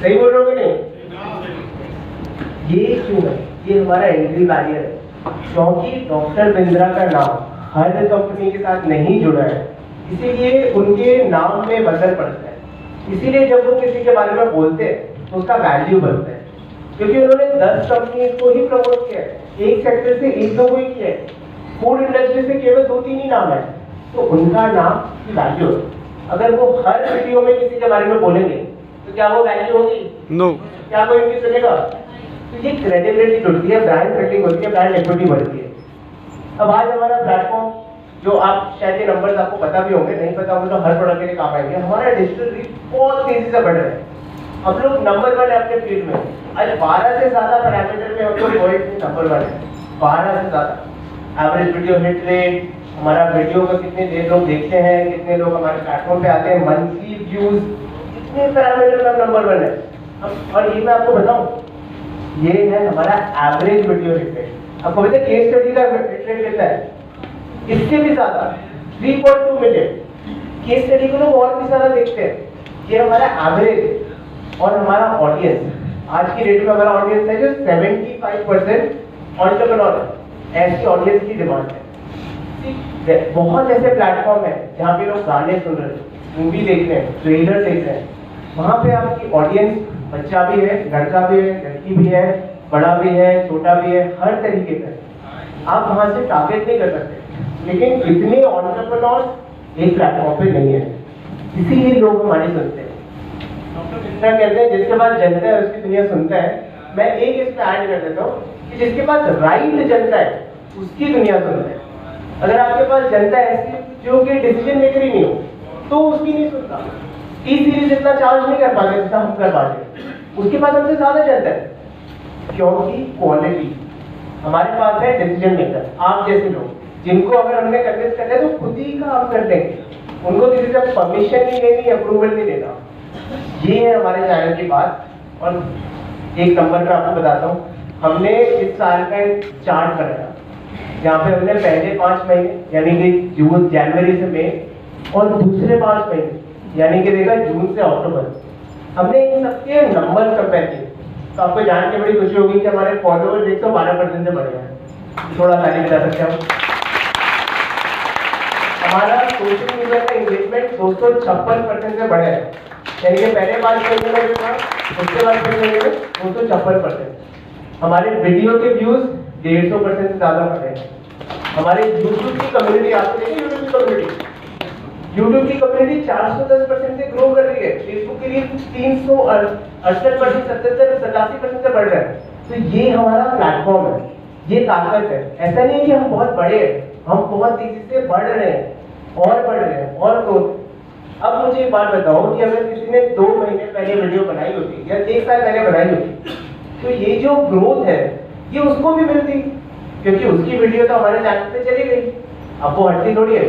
सही बोल रहे हो कि नहीं? ये क्यों है? ये हमारा एंट्री बैरियर है, क्योंकि डॉक्टर बिंद्रा का नाम हर कंपनी के साथ नहीं जुड़ा है, इसीलिए उनके नाम में बदल पड़ता है। इसीलिए जब वो किसी के बारे में बोलते हैं तो उसका वैल्यू बढ़ता है, क्योंकि उन्होंने 10 कंपनीज को ही प्रमोट किया है, एक सेक्टर से 1-2 को ही किया है, फूड इंडस्ट्री से केवल 2-3 ही नाम है, तो उनका नाम की वैल्यू है। अगर वो हर वीडियो में किसी के बारे में बोलेंगे तो क्या वो वैल्यू होगी? नो। क्या कोई उनकी सुनेगा? तो ये क्रेडिबिलिटी जुड़ती है, ब्रांड बिल्डिंग होती है, ब्रांड इक्विटी बढ़ती है। अब आज हमारा प्लेटफॉर्म, जो आप शायद ये नंबर्स आपको पता भी होंगे, नहीं पता होंगे तो हर प्रोडक्ट के लिए काम आएंगे, हमारा डिजिटल रीच बहुत तेजी से बढ़ रहा है। हम लोग नंबर 1 है अपने फील्ड में, आज 12 से ज्यादा पैरामीटर में हम लोग वर्ल्ड में नंबर 1 है, 12 से ज्यादा। एवरेज वीडियो हिट रेट, हमारा वीडियो को कितने देर लोग देखते हैं, कितने लोग हमारे प्लेटफॉर्म पे आते हैं, मंथली व्यूज, कितने पैरामीटर में हम नंबर 1 है। और ये मैं आपको बताऊं, ये है हमारा एवरेज वीडियो हिट रेट। आपको पता है केस स्टडी का हिट रेट कितना है? इससे भी ज्यादा, 3.2 मिलियन। केस स्टडी को लोग और भी ज्यादा देखते हैं। ये हमारा एवरेज। और हमारा ऑडियंस, आज की डेट में हमारा ऑडियंस है जो 75% एंटरप्रेन्योर है, ऐसी ऑडियंस की डिमांड है। बहुत ऐसे प्लेटफॉर्म है जहाँ पे लोग गाने सुन रहे हैं, मूवी देख रहे हैं, ट्रेलर देख रहे हैं, वहाँ पे आपकी ऑडियंस बच्चा भी है, लड़का भी है, लड़की भी है, बड़ा भी है, छोटा भी है, हर तरीके का। आप वहाँ से टारगेट नहीं कर सकते, लेकिन इतने एंटरप्रेन्योर्स एक प्लेटफॉर्म पे नहीं है, इसीलिए लोग हमारे सुनते हैं। डॉक्टर बिंद्रा कहते हैं जिसके पास जनता है उसकी दुनिया सुनता है। मैं एक इसमें ऐड कर देता हूँ कि जिसके पास राइट जनता है उसकी दुनिया सुनता है। अगर आपके पास जनता ऐसी जो कि डिसीजन मेकर ही नहीं हो तो उसकी नहीं सुनता। टी सीरीज इतना चार्ज नहीं कर पाते जितना हम कर पाते, उसके पास हमसे ज्यादा जनता है, क्योंकि क्वालिटी हमारे पास है। डिसीजन मेकर आप जैसे लोग जिनको अगर हमने कन्विंस कर लिया तो खुद ही काम कर देंगे, उनको किसी से परमिशन नहीं लेनी, अप्रूवल नहीं लेना। ये है हमारे चैनल की बात। और एक नंबर का आपको बताता हूँ, हमने इस साल का एक चार्ट बनाया जहाँ पे हमने पहले 5 महीने यानी कि जून, जनवरी से मई, और दूसरे 5 महीने यानी कि देखा जून से अक्टूबर, हमने इन सबके नंबर कंपेयर किए। तो आपको जान के बड़ी खुशी होगी कि हमारे फॉलोअर्स 112% से बढ़ गए हैं। थोड़ा ताली बजा सकते हैं। हमारा सोशल मीडिया का एंगेजमेंट 256% से बढ़ा है, यानी कि पहले 5 महीने में जो था उसके बाद 5 महीने में 256%। हमारे वीडियो के व्यूज 150% से ज्यादा बढ़े हैं। हमारे यूट्यूब की कम्युनिटी, आपको देखिए यूट्यूब की कम्युनिटी 410% से ग्रो कर रही है। फेसबुक के लिए 368%, 77%, 87% से बढ़ रहा है। तो ये हमारा प्लेटफॉर्म है, ये ताकत है। ऐसा नहीं है कि हम बहुत बड़े हैं, हम बहुत तेजी से बढ़ रहे हैं और बढ़ रहे हैं और ग्रोथ। अब मुझे एक बात बताओ कि अगर किसी ने 2 महीने पहले वीडियो बनाई होती या 1 साल पहले बनाई होती, तो ये जो ग्रोथ है ये उसको भी मिलती, क्योंकि उसकी वीडियो तो हमारे चैनल पे चली गई। अब वो हटती थोड़ी है।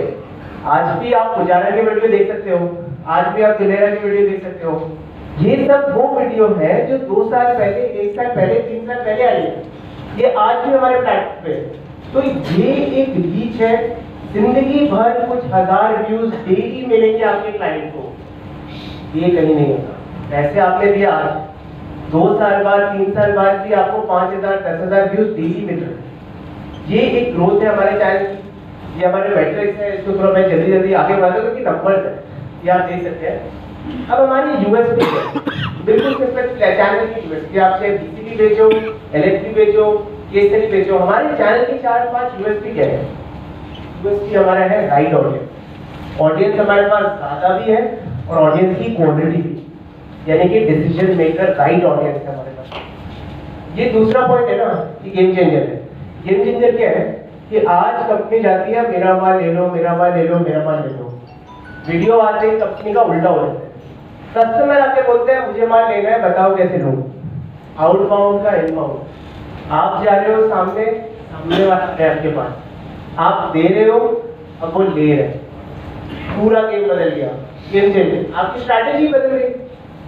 आज भी आप पुजारा की वीडियो देख सकते हो, आज भी आप दिलेरा की वीडियो देख सकते हो। ये सब वो वीडियो है जो 2 साल पहले, 1 साल पहले, 3 साल पहले आई है, ये आज भी हमारे प्लेटफॉर्म पे है। तो ये एक रीच है, जिंदगी भर कुछ हजार व्यूज डेली मिलेंगे आपके क्लाइंट को, ये कहीं नहीं होता। पैसे आपने दिया आज, 2 साल बाद, 3 साल बाद भी आपको 5,000, 10,000 व्यूज डेली मिल रहे हैं। ये एक ग्रोथ है हमारे चैनल की, ये हमारे मैट्रिक्स है। इसको थोड़ा मैं जल्दी जल्दी आगे बढ़ा दूं क्योंकि नंबर्स है, ये आप देख सकते हैं। अब हमारी यूएसपी है, बिल्कुल सिंपल चैनल की यूएसपी, आप चाहे बीसीबी बेचो, एलएचबी बेचो, केस स्टडी बेचो, हमारे चैनल की 4-5 यूएसपी क्या है? यूएसपी हमारा है राइट ऑडियंस। ऑडियंस हमारे पास ज्यादा भी है और ऑडियंस की क्वांटिटी भी, यानी कि डिसीजन मेकर राइट ऑडियंस है हमारे पास। ये दूसरा पॉइंट है ना कि गेम चेंजर है। गेम चेंजर क्या है कि आज कंपनी जाती है मेरा माल ले लो, मेरा माल ले लो, मेरा माल ले लो। वीडियो आते ही कंपनी का उल्टा हो जाता है। कस्टमर आके बोलते हैं मुझे माल लेना है, बताओ कैसे लूं। आउटबाउंड का इनबाउंड, आप जा रहे हो सामने, सामने वाला है आपके पास, आप दे रहे हो, अब वो ले रहे हैं। पूरा गेम बदल गया, गेम चेंजर। आपकी स्ट्रैटेजी बदल गई,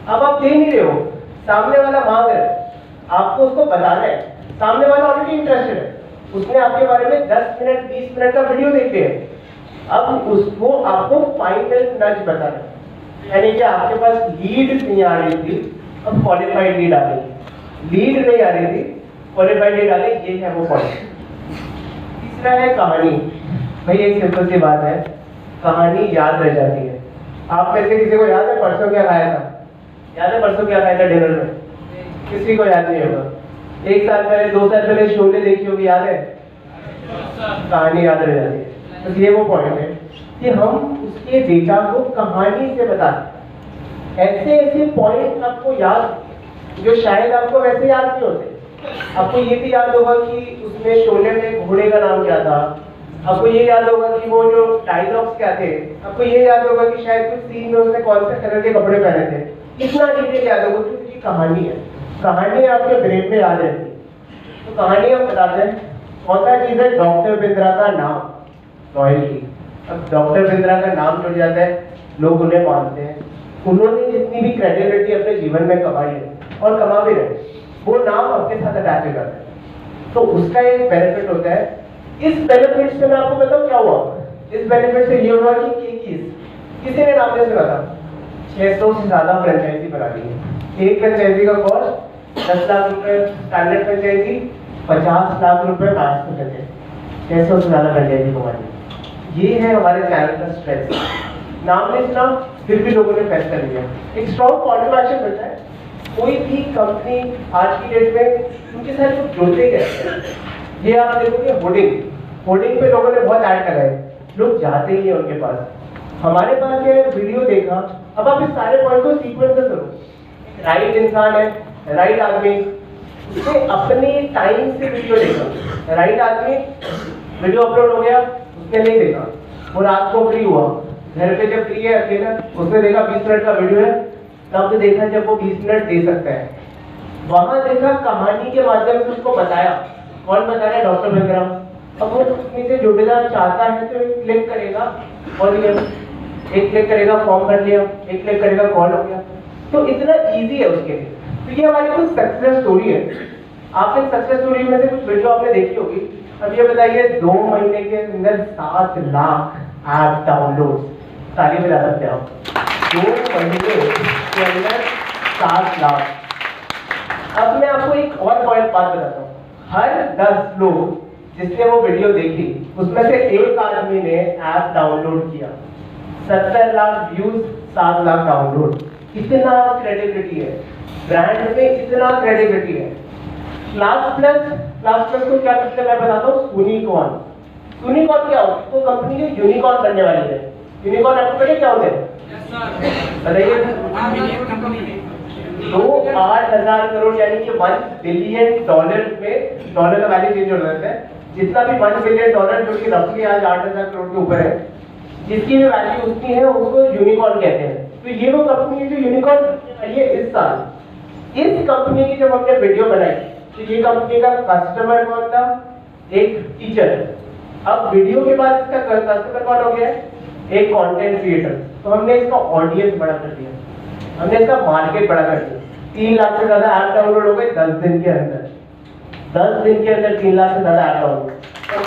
अब आप दे नहीं रहे हो, सामने वाला मांग रहा है, आपको उसको बताना है। सामने वाला ऑलरेडी इंटरेस्टेड है, उसने आपके बारे में 10 मिनट 20 मिनट का वीडियो देखे है, अब उसको आपको फाइनल नज बताना है। यानी कि आपके पास लीड नहीं आ रही थी, अब क्वालिफाइड लीड आ गई। लीड नहीं आ रही थी, क्वालिफाइड लीड आ गई, ये है वो पॉइंट। तीसरा है कहानी। भाई एक सिंपल सी बात है, कहानी याद रह जाती है। आप में से किसी को याद है परसों क्या खाया था? याद है परसों क्या खाया था डिनर में? किसी को याद नहीं होगा। 1 साल पहले, 2 साल पहले शोले देखी होगी, याद है? कहानी याद रह जाती है। तो ये वो पॉइंट है कि हम उसके डेटा को कहानी से बताते हैं। ऐसे ऐसे पॉइंट आपको याद जो शायद आपको वैसे याद नहीं होते। आपको ये भी याद होगा कि उसमें शोले में घोड़े का नाम क्या था, आपको ये याद होगा कि वो जो डायलॉग्स क्या थे, आपको ये याद होगा कि शायद कुछ सीन में उसने कौन से कलर के कपड़े पहने थे। इतना डिटेल याद होगा क्योंकि कहानी है, कहानी आपके ब्रेन में याद रहती है। तो कहानी हम बताते हैं। चौथा चीज है डॉक्टर बिंद्रा का नाम, रॉयल्टी। अब डॉक्टर बिंद्रा का नाम जुड़ जाता है, लोग उन्हें मानते हैं। उन्होंने जितनी भी क्रेडिबिलिटी अपने जीवन में कमाई है और कमा भी रहे, वो नाम आपके साथ अटैच हो जाता है, तो उसका एक बेनिफिट होता है। इस बेनिफिट से मैं आपको बताऊं क्या हुआ। इस बेनिफिट से ये हुआ कि किसी ने नाम नहीं सुना था, 600 से ज्यादा फ्रेंचाइजी बना दी है। एक फ्रेंचाइजी का कॉस्ट 10 लाख रुपए, स्टैंडर्ड फ्रेंचाइजी 50 लाख रुपए मैक्स में करते हैं, 600 से ज्यादा फ्रेंचाइजी कमा दी। ये है हमारे चैनल का स्ट्रेस। नाम नहीं सुना फिर भी लोगों ने फैसला लिया। एक स्ट्रॉन्ग कॉल टू एक्शन मिलता है। कोई भी कंपनी आज की डेट में उनके साथ कुछ जोड़ते कैसे हैं। ये आप देखोगे होर्डिंग पे लोगों ने बहुत ऐड करा है, लोग जाते ही हैं उनके पास। हमारे पास क्या है, वीडियो देखा। अब आप इस सारे पॉइंट को सीक्वेंस से करो। राइट इंसान है, राइट आदमी, उसने अपने टाइम से वीडियो देखा। राइट आदमी, वीडियो अपलोड हो गया, उसने नहीं देखा, वो रात को फ्री हुआ, घर पे जब फ्री है अकेला, उसने देखा 20 मिनट का वीडियो है, तब देखा जब वो 20 मिनट दे सकता है। वहां देखा कहानी के माध्यम से उसको बताया। कौन बता रहा है? डॉक्टर बिंद्रा। अब वो कंपनी से जुड़ना चाहता है तो एक क्लिक करेगा और एक क्लिक करेगा फॉर्म भर लिया, एक क्लिक करेगा कॉल हो गया। तो इतना इजी है उसके लिए। तो ये हमारी कुछ सक्सेस स्टोरी है। आप इन सक्सेस स्टोरी में से कुछ वीडियो आपने देखी होगी। अब ये बताइए 2 महीने के अंदर 7 लाख ऐप डाउनलोड, ताली बजा सकते हैं आप। 2 महीने के अंदर 7 लाख। अब मैं आपको एक और पॉइंट बात बताता हूँ। हर 10 लोग जिसने वो वीडियो देखी, उसमें से एक आदमी ने ऐप डाउनलोड किया। 70 लाख व्यूज, 7 लाख डाउनलोड। इतना क्रेडिबिलिटी है ब्रांड में, इतना क्रेडिबिलिटी है। क्लास प्लस को क्या करते हैं मैं बताता हूँ। यूनिकॉर्न क्या होता है? तो कंपनी जो यूनिकॉर्न बनने वाली है। यूनिकॉर्न आपको पता क्या होते हैं? बताइए। 8,000 करोड़ यानी कि $1 बिलियन में, डॉलर का वैल्यू चेंज हो जाता है, जितना भी $1 बिलियन जो कि रफली आज 8,000 करोड़ के ऊपर है, जिसकी भी वैल्यू उतनी है उसको यूनिकॉर्न कहते हैं। तो ये वो कंपनी है जो यूनिकॉर्न ये इस साल, इस कंपनी की जब हमने वीडियो बनाई तो ये कंपनी का कस्टमर कौन था? एक टीचर। अब वीडियो के बाद इसका कस्टमर कौन हो गया? एक कंटेंट क्रिएटर। तो हमने इसका ऑडियंस बड़ा कर दिया, हमने इसका मार्केट बड़ा कर दिया। 3 लाख से ज्यादा ऐप डाउनलोड हो गए 10 दिन के अंदर। 10 दिन के अंदर 3 लाख से ज्यादा ऐप डाउनलोड। और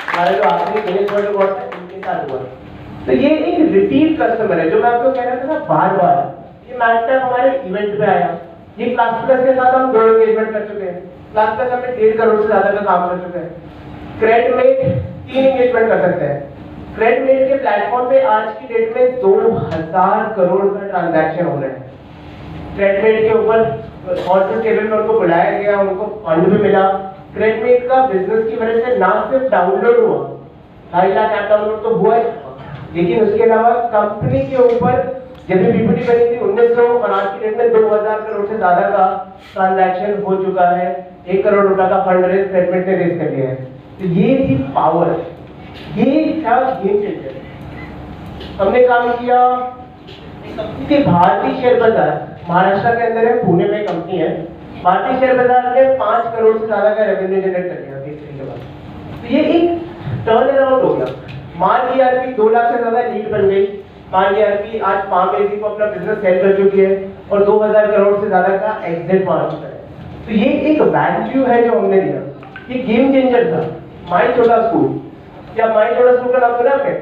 हमारा जो आखिरी गिनीज वर्ल्ड रिकॉर्ड है इनके साथ हुआ। तो ये एक रिपीट कस्टमर है, जो मैं आपको कह रहा था ना बार बार। ये मैच टाइम हमारे इवेंट पे आया, ये क्लास प्लस के साथ हम 2 एंगेजमेंट कर चुके हैं। क्लास प्लस हमने 1.5 करोड़ से ज्यादा का काम कर चुके हैं। क्रेडमेट 3 एंगेजमेंट कर सकते हैं। क्रेडमेट के प्लेटफॉर्म पे आज की डेट में 2000 करोड़ का ट्रांजैक्शन हो रहे हैं। क्रेडमेट के ऊपर हॉट टेबल में उनको बुलाया गया, उनको फंड भी मिला। क्रेडमेट का बिजनेस की वजह से ना सिर्फ डाउनलोड हुआ, 2.5 लाख ऐप डाउनलोड तो हुआ है, लेकिन उसके अलावा कंपनी के ऊपर जब भी पीपीटी बनी थी 1900 और आज की डेट में 2000 करोड़ से ज्यादा का ट्रांजैक्शन हो चुका है। 1 करोड़ रुपए का फंड रेज क्रेडमेट ने रेज कर लिया है। तो ये थी पावर, ये था गेम चेंजर। हमने काम किया कंपनी के भारतीय शेयर बाजार, महाराष्ट्र के अंदर है, पुणे में कंपनी है। भारतीय शेयर बाजार ने 5 करोड़ से ज्यादा का रेवेन्यू जनरेट कर लिया तीसरी के बाद। तो ये एक टर्न अराउंड हो गया। मान लिया कि 2 लाख से ज्यादा लीड बन गई। मान लिया कि आज फार्मेसी को अपना बिजनेस सेल कर चुकी है और 2000 करोड़ से ज्यादा का एग्जिट मार चुका है। तो ये एक वैल्यू है जो हमने दिया, ये गेम चेंजर था। माई छोटा स्कूल, क्या माई छोटा स्कूल का नाम सुना आपने?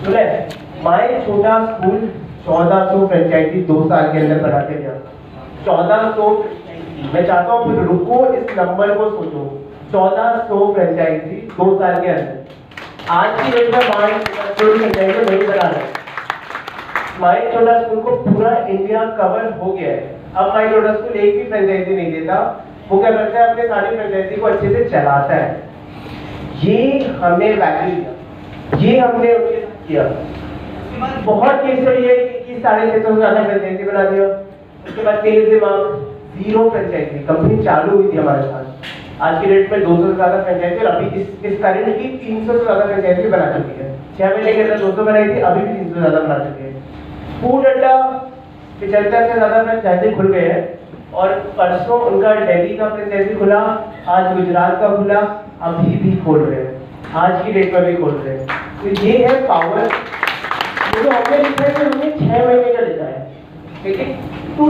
सुना है? माई छोटा स्कूल 1400 फ्रेंचाइजी 2 साल के अंदर बना के दिया। 1400, मैं चाहता हूँ फिर रुको, इस नंबर को सोचो, 1400 फ्रेंचाइजी 2 साल के अंदर। आज की डेट में माई फ्रेंचाइजी नहीं बना रहे। माई छोटा स्कूल को पूरा इंडिया कवर हो गया है। अब माई छोटा स्कूल एक भी फ्रेंचाइजी नहीं देता, वो क्या करता है अपने सारी फ्रेंचाइजी को अच्छे से चलाता है। ये हमने वैल्यू दिया, ये हमने उनके साथ किया। बहुत केस स्टडी है कि 650 से ज्यादा फ्रेंचाइजी बना दिया। उसके बाद तेज दिमाग, 0 फ्रेंचाइजी, कंपनी चालू हुई थी हमारे साथ। आज की डेट में 200 से ज्यादा फ्रेंचाइजी और अभी इस करंट की 300 से ज्यादा फ्रेंचाइजी बना चुकी है। 6 महीने के अंदर 200 बनाई थी, अभी भी 300 से ज्यादा बना चुकी है। फूड अड्डा 75 से ज्यादा फ्रेंचाइजी खुल गए हैं और परसों उनका दिल्ली का फ्रेंचाइजी खुला, आज गुजरात का खुला, अभी भी खोल रहे हैं, आज की डेट में भी खोल रहे हैं। तो ये है पावर। जो हमने लिखा है हमने 6 महीने का लिखा है, लेकिन टू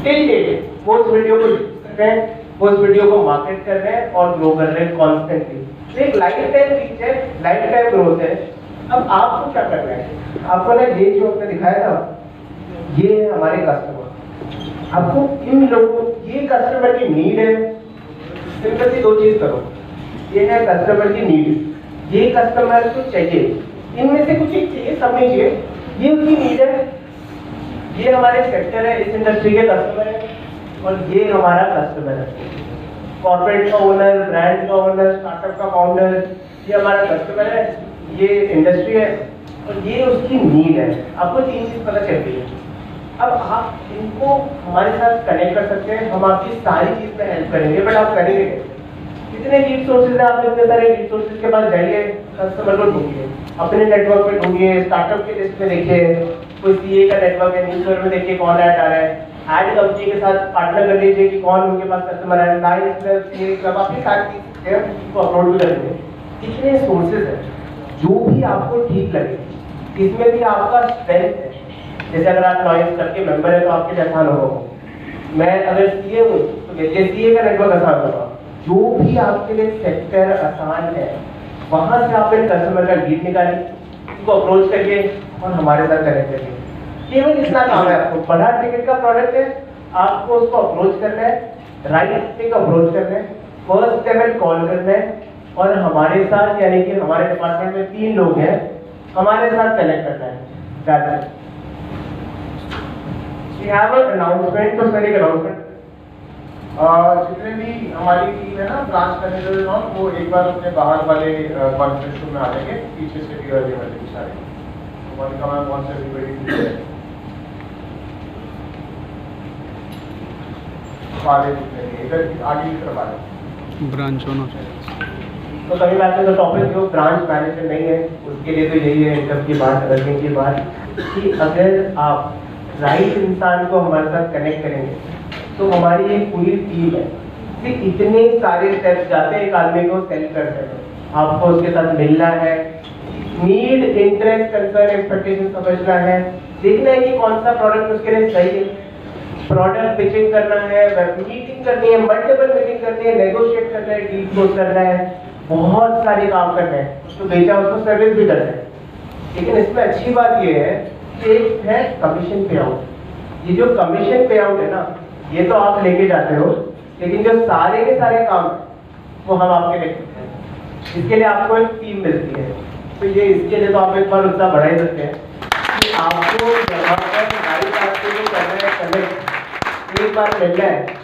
टिल डेट वो उस वीडियो को कर रहे हैं, वो उस वीडियो को मार्केट कर रहे हैं और ग्रो कर रहे हैं कॉन्स्टेंटली। तो एक लाइफ टाइम रीच है, लाइफ टाइम ग्रोथ है। अब आपको क्या करना है? आपको ना ये जो हमने दिखाया था, ये है हमारे कस्टमर। आपको इन लोगों, ये कस्टमर की नीड है, सिंपल सी 2 चीज करो। ये है कस्टमर की नीड, ये कस्टमर को चाहिए, इनमें से कुछ एक चाहिए, सब नहीं चाहिए, ये उसकी नीड है। ये हमारे सेक्टर है, इस इंडस्ट्री के कस्टमर है और ये हमारा कस्टमर है। कॉर्पोरेट का ओनर, ब्रांड का ओनर, स्टार्टअप का फाउंडर, ये हमारा कस्टमर है, ये इंडस्ट्री है और ये उसकी नीड है। आपको 3 चीज पता चलती है। अब आप इनको हमारे साथ कनेक्ट कर सकते हैं, हम आपकी सारी चीज में हेल्प करेंगे, बट आप करेंगे कितने लीड सोर्सेज है? आप इतने सारे लीड सोर्सेज के पास जाइए, कस्टमर को ढूंढिए, अपने नेटवर्क में ढूंढिए, स्टार्टअप के लिस्ट में देखिए, कोई सीए का नेटवर्क है, न्यूज़पेपर में देखिए कौन ऐड आ रहा है, ऐड कंपनी के साथ पार्टनर कर लीजिए कि कौन उनके पास कस्टमर है, लाइव क्लब, आपकी सारी चीजें को अपलोड भी करेंगे। कितने सोर्सेज है, जो भी आपको ठीक लगे, इसमें भी आपका स्ट्रेंथ है। जैसे अगर आप लॉयल्स क्लब के मेंबर है तो आपके लिए आसान होगा। मैं अगर सीए हूँ तो मेरे सीए का नेटवर्क आसान होगा। जो भी आपके लिए सेक्टर आसान है, वहां से आप इन कस्टमर का लीड निकालिए, उनको अप्रोच करिए और हमारे साथ कनेक्ट करिए। केवल इतना काम है आपको। बड़ा टिकट का प्रोडक्ट है, आपको उसको अप्रोच करना है, राइट पिक अप्रोच करना है, फर्स्ट लेवल कॉल करना है और हमारे साथ, यानी कि हमारे डिपार्टमेंट में 3 लोग हैं, हमारे साथ कनेक्ट करना है। That's it. We have an announcement, तो सर एक अनाउंसमेंट। जितने भी हमारी टीम है ना, ब्रांच मैनेजर वो एक बार अपने बाहर वाले कॉन्फ्रेंस रूम में आ जाएंगे, पीछे से भी अर्ली वाले भी सारे। Monica ma'am wants everybody to वाले जितने भी इधर आगे की तरफ आ रहे ब्रांच ओनर। तो कभी बात है तो टॉपिक जो ब्रांच मैनेजर नहीं है उसके लिए तो यही है इनकम की बात, अर्निंग की बात, कि अगर आप राइट इंसान को हमारे साथ कनेक्ट करेंगे तो हमारी एक पूरी टीम है कि इतने सारे स्टेप्स जाते हैं एक आदमी को सेल करते हैं। आपको उसके साथ मिलना है, नीड, इंटरेस्ट, कंसर्न, एक्सपेक्टेशन समझना है, देखना है कि कौन सा प्रोडक्ट उसके लिए सही है, प्रोडक्ट पिचिंग करना है, मीटिंग करनी है, मल्टीपल मीटिंग करनी है, नेगोशिएट करना है, डील क्लोज करना है, बहुत सारे काम करने हैं। तो बेचा उसको सर्विस भी करना है। लेकिन इसमें अच्छी बात ये है कि एक है कमीशन पे आउट। ये जो कमीशन पे आउट है ना, ये तो आप लेके जाते हो, लेकिन जो सारे के सारे काम वो हम आपके लिए करते हैं। इसके लिए आपको एक टीम मिलती है। तो ये इसके लिए तो आप एक बार उतना बढ़ा ही सकते हैं कि आपको जहाँ पर हमारे साथ से जो करना है कनेक्ट एक बार मिलना है।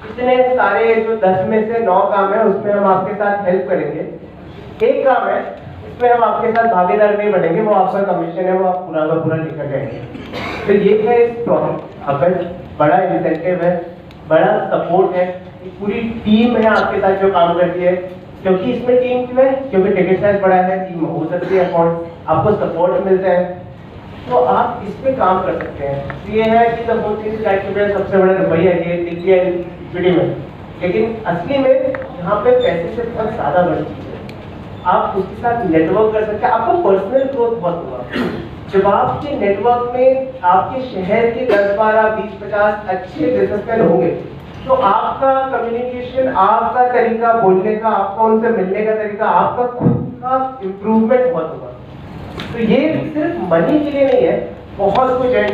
इतने सारे जो 10 में से 9 काम है उसमें हम आपके साथ हेल्प करेंगे। एक काम है इसमें हम आपके साथ भागीदार नहीं बनेंगे, वो आपका कमीशन है, वो आप पूरा का पूरा लेकर जाएंगे। तो ये है इस प्रोजेक्ट, अगर बड़ा इंसेंटिव है, बड़ा सपोर्ट है, एक पूरी टीम है आपके साथ जो काम करती है। क्योंकि इसमें टीम क्यों है? क्योंकि टिकट साइज बड़ा है, टीम हो सकती है अफोर्ड, आपको सपोर्ट मिलता है, तो आप इस पे काम कर सकते हैं। तो ये है कि सबसे बड़ा रुपया ये दिख गया वीडियो में, लेकिन असली में यहाँ पे पैसे से बहुत ज्यादा बड़ी चीज है। आप उसके साथ नेटवर्क कर सकते हैं, आपको पर्सनल ग्रोथ बहुत होगा जब आपके नेटवर्क में आपके शहर के 10, 12, 20, 50 अच्छे बिजनेसमैन होंगे, तो आपका कम्युनिकेशन, आपका तरीका बोलने का, आपका उनसे मिलने का तरीका, आपका खुद का इम्प्रूवमेंट बहुत होगा। तो ये सिर्फ मनी के लिए नहीं है, बहुत कुछ है।